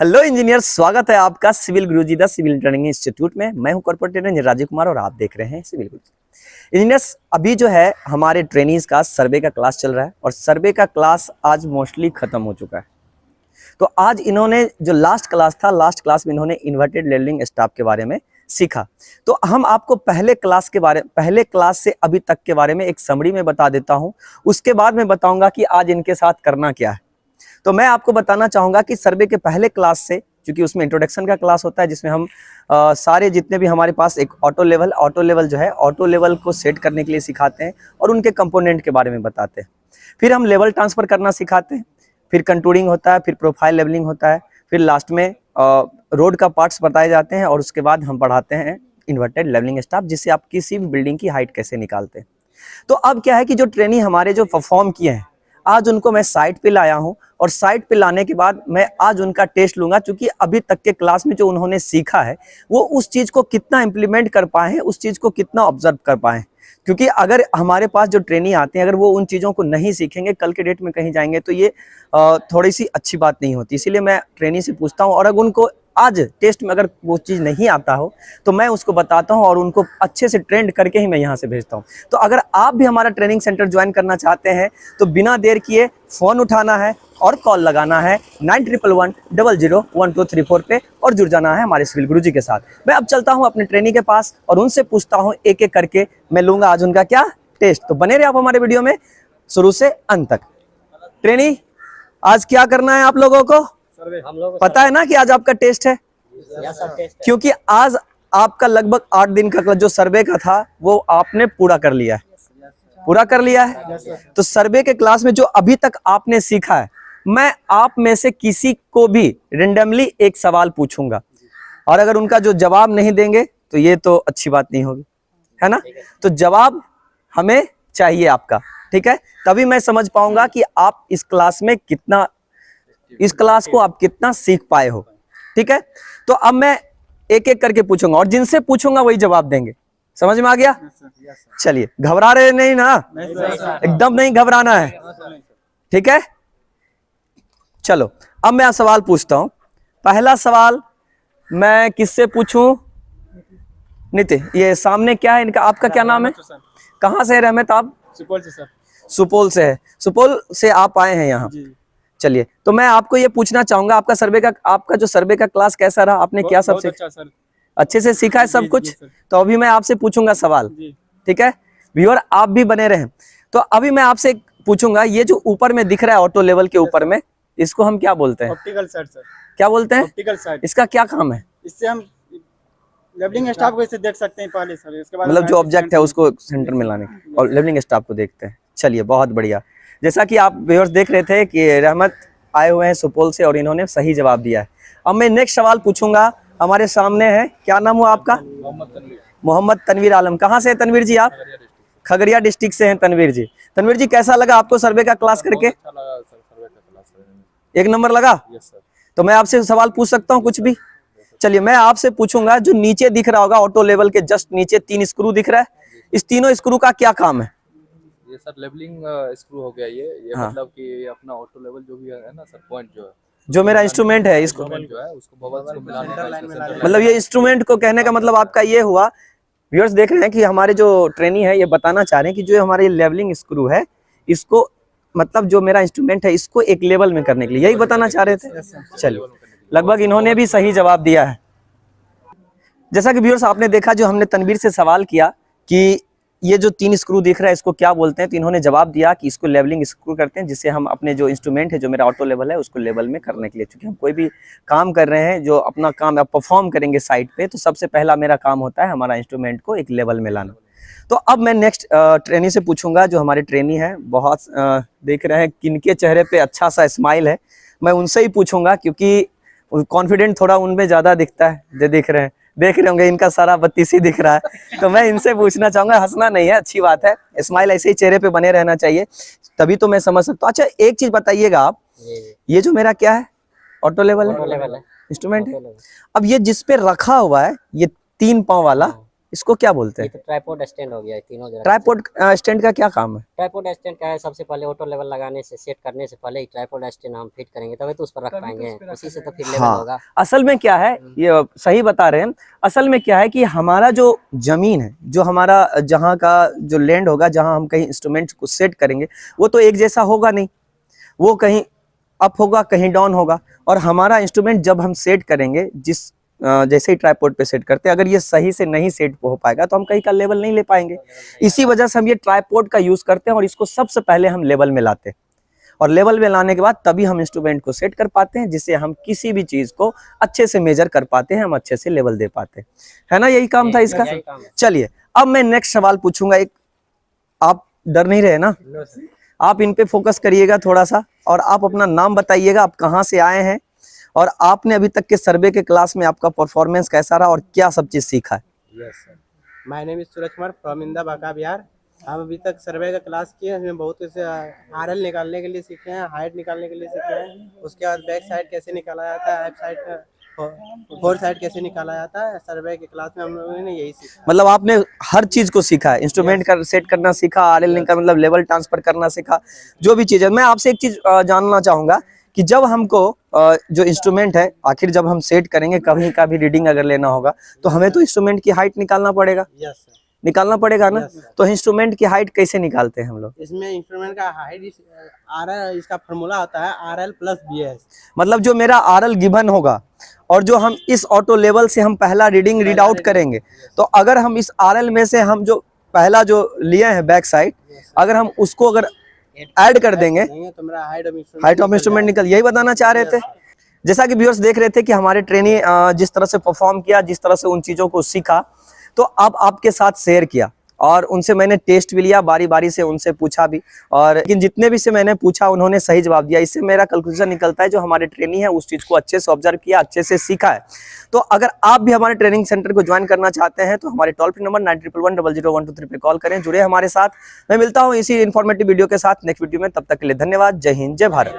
Hello engineer, स्वागत है आपका civil Guruji the civil training institute में। मैं हूं कॉर्पोरेट इंजीनियर राजीव कुमार और आप देख रहे हैं सिविल गुरुजी। इंजीनियर्स, अभी जो है हमारे ट्रेनीज का सर्वे का क्लास चल रहा है और सर्वे का क्लास आज मोस्टली खत्म हो चुका है। तो आज इन्होंने जो लास्ट क्लास में इन्होंने इन्वर्टेड लैंडिंग स्टाफ के बारे में सीखा। तो हम आपको पहले क्लास से अभी तक के बारे में एक समरी में बता देता हूं, उसके बाद मैं बताऊंगा कि आज इनके साथ करना क्या है। तो मैं आपको बताना चाहूंगा कि सर्वे के पहले क्लास से, क्योंकि उसमें इंट्रोडक्शन का क्लास होता है जिसमें हम सारे जितने भी हमारे पास एक ऑटो लेवल जो है ऑटो लेवल को सेट करने के लिए सिखाते हैं और उनके कंपोनेंट के बारे में बताते हैं। फिर हम लेवल ट्रांसफर करना सिखाते हैं, फिर कंटूरिंग होता है, फिर प्रोफाइल लेवलिंग होता है, फिर लास्ट में रोड का पार्ट्स बताए जाते हैं और उसके बाद हम पढ़ाते हैं इन्वर्टेड लेवलिंग स्टाफ, जिससे आप किसी भी बिल्डिंग की हाइट कैसे निकालते हैं। तो अब क्या है कि जो ट्रेनी हमारे जो परफॉर्म किए हैं, आज उनको मैं साइट पे लाया हूं और साइट पे लाने के बाद मैं आज उनका टेस्ट लूंगा, क्योंकि अभी तक के क्लास में जो उन्होंने सीखा है वो उस चीज को कितना इंप्लीमेंट कर पाए हैं, उस चीज को कितना ऑब्जर्व कर पाए हैं। क्योंकि अगर हमारे पास जो ट्रेनी आते हैं, अगर वो उन चीज़ों को नहीं सीखेंगे, कल के डेट में कहीं जाएंगे तो ये थोड़ी सी अच्छी बात नहीं होती। इसीलिए मैं ट्रेनी से पूछता हूँ और अगर उनको आज टेस्ट में अगर वो चीज़ नहीं आता हो तो मैं उसको बताता हूँ और उनको अच्छे से ट्रेंड करके ही मैं यहाँ से भेजता हूँ। तो अगर आप भी हमारा ट्रेनिंग सेंटर ज्वाइन करना चाहते हैं तो बिना देर किए फ़ोन उठाना है और कॉल लगाना है 9111001234 पे और जुड़ जाना है हमारे सिविल गुरुजी के साथ। मैं अब चलता हूं अपने ट्रेनी के पास और उनसे पूछता हूं एक एक करके, मैं लूंगा आज उनका क्या टेस्ट। तो बने रहे आप हमारे वीडियो में शुरू से अंत तक। ट्रेनी, आज क्या करना है आप लोगों को? पता है ना कि आज आपका टेस्ट है, क्योंकि आज आपका लगभग 8 दिन का जो सर्वे का था वो आपने पूरा कर लिया है। तो सर्वे के क्लास में जो अभी तक आपने सीखा है, मैं आप में से किसी को भी रेंडमली एक सवाल पूछूंगा और अगर उनका जो जवाब नहीं देंगे तो ये तो अच्छी बात नहीं होगी, है ना। तो जवाब हमें चाहिए आपका, ठीक है, तभी मैं समझ पाऊंगा कि आप इस क्लास को आप कितना सीख पाए हो, ठीक है। तो अब मैं एक एक करके पूछूंगा और जिनसे पूछूंगा वही जवाब देंगे। समझ में आ गया? चलिए, घबरा रहे नहीं ना? एकदम नहीं घबराना है, ठीक है। चलो, अब मैं सवाल पूछता हूं। पहला सवाल मैं किससे पूछूं? नितिन, ये सामने क्या है इनका? आपका क्या नाम है? कहाँ से है रहमत आप? सुपौल से सर। सुपौल से है। सुपौल से आप आए हैं यहाँ? चलिए, तो मैं आपको ये पूछना चाहूंगा, आपका जो सर्वे का क्लास कैसा रहा? आपने क्या सब अच्छा सर, अच्छे से सीखा है सब कुछ? तो अभी मैं आपसे पूछूंगा सवाल, ठीक है। व्यूअर, आप भी बने रहें। तो अभी मैं आपसे पूछूंगा, ये जो ऊपर में दिख रहा है ऑटो लेवल के ऊपर में, इसको हम क्या बोलते हैं? Optical site sir. क्या बोलते हैं? Optical site. इसका क्या काम है? इससे हम लेवलिंग स्टाफ को इसे देख सकते हैं पहले सर, इसके बाद मतलब जो ऑब्जेक्ट है उसको सेंटर में लाने और लेवलिंग स्टाफ को देखते हैं। चलिए, बहुत बढ़िया। जैसा कि आप व्यूअर्स देख रहे थे कि रहमत आए हुए हैं सुपौल से और इन्होंने सही जवाब दिया है। अब मैं नेक्स्ट सवाल पूछूंगा। हमारे सामने है, क्या नाम हुआ आपका? मोहम्मद तनवीर आलम। कहाँ से है तनवीर जी आप? खगड़िया डिस्ट्रिक्ट से हैं तनवीर जी। तनवीर जी, कैसा लगा आपको सर्वे का क्लास करके? एक नंबर लगा? तो मैं आपसे सवाल पूछ सकता हूँ कुछ भी? चलिए, मैं आपसे पूछूंगा, जो नीचे दिख रहा होगा ऑटो लेवल के जस्ट नीचे 3 स्क्रू दिख रहा है, इस तीनों स्क्रू का क्या काम है? ये सर लेवलिंग स्क्रू हो गया ये हाँ। मतलब कि अपना ऑटो लेवल जो भी है ना सर, पॉइंट जो है, जो मेरा इंस्ट्रूमेंट है इसको जो है उसको बबल्स को मिलाने का मतलब ये इंस्ट्रूमेंट को कहने का मतलब आपका ये हुआ। व्यूअर्स देख रहे हैं कि हमारे जो ट्रेनी है ये बताना चाह रहे हैं कि जो हमारे लेवलिंग स्क्रू है, इसको मतलब जो मेरा इंस्ट्रूमेंट है इसको एक लेवल में करने के लिए, यही बताना चाह रहे थे। चलिए, लगभग इन्होंने भी सही जवाब दिया है। जैसा कि व्यूअर्स आपने देखा, जो हमने तनवीर से सवाल किया कि ये जो 3 स्क्रू दिख रहा है इसको क्या बोलते हैं, तो इन्होंने जवाब दिया कि इसको लेवलिंग स्क्रू करते हैं, जिससे हम अपने जो इंस्ट्रूमेंट है, जो मेरा ऑटो लेवल है, उसको लेवल में करने के लिए, क्योंकि हम कोई भी काम कर रहे हैं, जो अपना काम आप परफॉर्म करेंगे साइट पे, तो सबसे पहला मेरा काम होता है हमारा इंस्ट्रूमेंट को एक लेवल में लाना। तो अब मैं नेक्स्ट ट्रेनी से पूछूंगा, जो हमारे ट्रेनी है, बहुत देख रहे हैं किनके चेहरे पे अच्छा सा स्माइल है, मैं उनसे ही पूछूंगा, क्योंकि कॉन्फिडेंट थोड़ा उनमें ज्यादा दिखता है। जो देख रहे होंगे इनका सारा बत्तीस ही दिख रहा है, तो मैं इनसे पूछना चाहूंगा, हंसना नहीं है, अच्छी बात है, स्माइल ऐसे ही चेहरे पे बने रहना चाहिए, तभी तो मैं समझ सकता हूँ। अच्छा, एक चीज बताइएगा आप, ये जो मेरा क्या है? ऑटो लेवल है, इंस्ट्रूमेंट है। अब ये जिस पे रखा हुआ है, ये 3 पांव वाला, इसको क्या बोलते ये हैं? तो ट्राइपॉड स्टैंड हो गया है, तीनों जगह। ट्राइपॉड स्टैंड का क्या काम है? ट्राइपॉड स्टैंड का है, सबसे पहले ऑटो लेवल लगाने से, सेट करने से पहले ही ट्राइपॉड स्टैंड हम फिट करेंगे, तभी तो उस पर रख पाएंगे, उसी से तो फिर लेवल हाँ, होगा। असल में क्या है, ये सही बता रहे हैं। असल में क्या है कि हमारा जो जमीन है, जो हमारा जहाँ का जो लैंड होगा, जहाँ हम कहीं इंस्ट्रूमेंट को सेट करेंगे, वो तो एक जैसा होगा नहीं, वो कहीं अप होगा, कहीं डाउन होगा। और हमारा इंस्ट्रूमेंट जब हम सेट करेंगे, जिस जैसे ही ट्राइपॉड पे सेट करते हैं, अगर ये सही से नहीं सेट हो पाएगा तो हम कहीं का लेवल नहीं ले पाएंगे। इसी वजह से हम ये ट्राइपॉड का यूज करते हैं और इसको सबसे पहले हम लेवल में लाते हैं, और लेवल में लाने के बाद तभी हम इंस्ट्रूमेंट को सेट कर पाते हैं, जिससे हम किसी भी चीज को अच्छे से मेजर कर पाते हैं, हम अच्छे से लेवल दे पाते हैं। है ना, यही काम था इसका। यही काम है। चलिए अब मैं नेक्स्ट सवाल पूछूंगा। एक, आप डर नहीं रहे ना? आप इन पे फोकस करिएगा थोड़ा सा, और आप अपना नाम बताइएगा, आप कहाँ से आए हैं, और आपने अभी तक के सर्वे के क्लास में आपका परफॉर्मेंस कैसा रहा और क्या सब चीज सीखा है? Yes sir, my name is Suraj Kumar from इंदा बांका बिहार। हम अभी तक सर्वे का क्लास किए हैं, इसमें बहुत से आरएल निकालने के लिए सीखे हैं, हाइट निकालने के लिए सीखे हैं, उसके बाद बैक साइड कैसे निकाला जाता है, एफ साइड फोर साइड कैसे निकाला जाता है, सर्वे के क्लास में हम लोगों ने यही सीखा। मतलब आपने हर चीज को सीखा है, इंस्ट्रूमेंट का सेट करना सीखा, आरएल का मतलब लेवल ट्रांसफर करना सीखा, जो भी चीज है। मैं आपसे एक चीज जानना चाहूंगा कि जब हमको जो इंस्ट्रूमेंट है, आखिर जब हम सेट करेंगे, कहीं का भी रीडिंग अगर लेना होगा, तो हमें तो इंस्ट्रूमेंट की हाइट निकालना पड़ेगा, यस सर, निकालना पड़ेगा ना? Yes, sir. तो इंस्ट्रूमेंट की हाइट कैसे निकालते हैं हम लोग? इसमें इंस्ट्रूमेंट का हाइट आरएल, इसका फार्मूला होता है आरएल प्लस बीएस। मतलब जो मेरा आरएल गिवन होगा और जो हम इस ऑटो लेवल से हम पहला रीडिंग रीड आउट करेंगे, तो अगर हम इस आरएल में से हम जो पहला जो लिए हैं बैक साइड, अगर हम उसको अगर ऐड कर देंगे, तो मेरा हाइट ऑफ इंस्ट्रूमेंट निकल, यही बताना चाह रहे थे। जैसा कि व्यूअर्स देख रहे थे कि हमारे ट्रेनी जिस तरह से परफॉर्म किया, जिस तरह से उन चीजों को सीखा, तो अब आपके साथ शेयर किया, और उनसे मैंने टेस्ट भी लिया, बारी बारी से उनसे पूछा भी, और लेकिन जितने भी से मैंने पूछा उन्होंने सही जवाब दिया। इससे मेरा कंक्लूजन निकलता है जो हमारे ट्रेनी है उस चीज को अच्छे से ऑब्जर्व किया, अच्छे से सीखा है। तो अगर आप भी हमारे ट्रेनिंग सेंटर को ज्वाइन करना चाहते हैं तो हमारे टोल फ्री नंबर 9111000123 पे कॉल करें, जुड़े हमारे साथ। मैं मिलता हूँ इसी इन्फॉर्मेटिव वीडियो के साथ नेक्स्ट वीडियो में, तब तक के लिए धन्यवाद। जय हिंद, जय भारत।